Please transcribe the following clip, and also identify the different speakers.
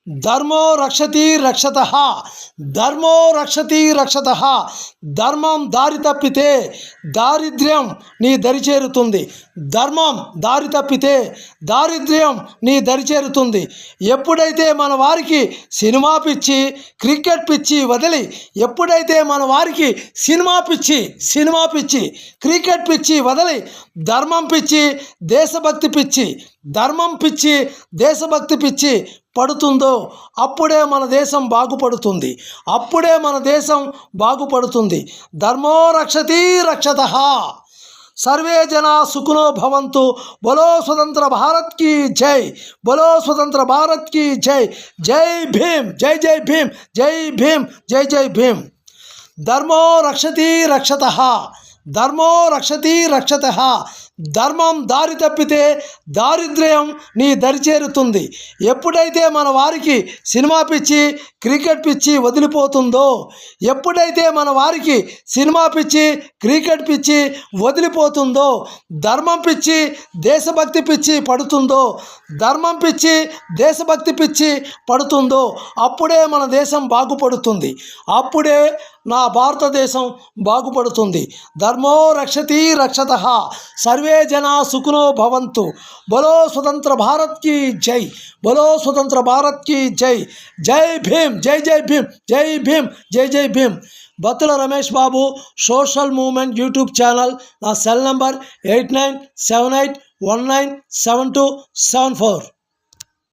Speaker 1: ధర్మో రక్షతి రక్షతః, ధర్మో రక్షతి రక్షతః. ధర్మం దారి తప్పితే దారిద్ర్యం నీ దరి చేరుతుంది. ధర్మం దారి తప్పితే దారిద్ర్యం నీ దరి చేరుతుంది. ఎప్పుడైతే మన వారికి సినిమా పిచ్చి, క్రికెట్ పిచ్చి వదిలి, ఎప్పుడైతే మన వారికి సినిమా పిచ్చి, క్రికెట్ పిచ్చి వదిలి ధర్మం పిచ్చి, దేశభక్తి పిచ్చి, ధర్మం పిచ్చి, దేశభక్తి పిచ్చి పడుతుందో అప్పుడే మన దేశం బాగుపడుతుంది. అప్పుడే మన దేశం బాగుపడుతుంది. ధర్మో రక్షతి రక్షతః. సర్వే జనా సుఖినో భవంతు. బోలో స్వతంత్ర భారత్ की జై, బోలో స్వతంత్ర భారత్ की జై. జై భీమ్, జై జై భీమ్, జై భీమ్, జై జై భీమ్. ధర్మో రక్షతి రక్షతః, ధర్మో రక్షతి రక్షతః. ధర్మం దారి తప్పితే దారిద్ర్యం నీ దరి చేరుతుంది. ఎప్పుడైతే మన వారికి సినిమా పిచ్చి, క్రికెట్ పిచ్చి వదిలిపోతుందో, ఎప్పుడైతే మన వారికి సినిమా పిచ్చి, క్రికెట్ పిచ్చి వదిలిపోతుందో, ధర్మం పిచ్చి, దేశభక్తి పిచ్చి పడుతుందో, ధర్మం పిచ్చి, దేశభక్తి పిచ్చి పడుతుందో అప్పుడే మన దేశం బాగుపడుతుంది. అప్పుడే నా భారతదేశం బాగుపడుతుంది. ధర్మో రక్షతి రక్షతః. సర్వే జనా సుఖినో భవంతు. బోలో స్వతంత్ర భారత్ की జై, బోలో స్వతంత్ర భారత్ की జై. జై భీమ్, జై జై భీమ్, జై భీమ్, జై జై Bhim. Battula Ramesh Babu social movement YouTube channel. నా సెల్ నంబర్ 8978197274.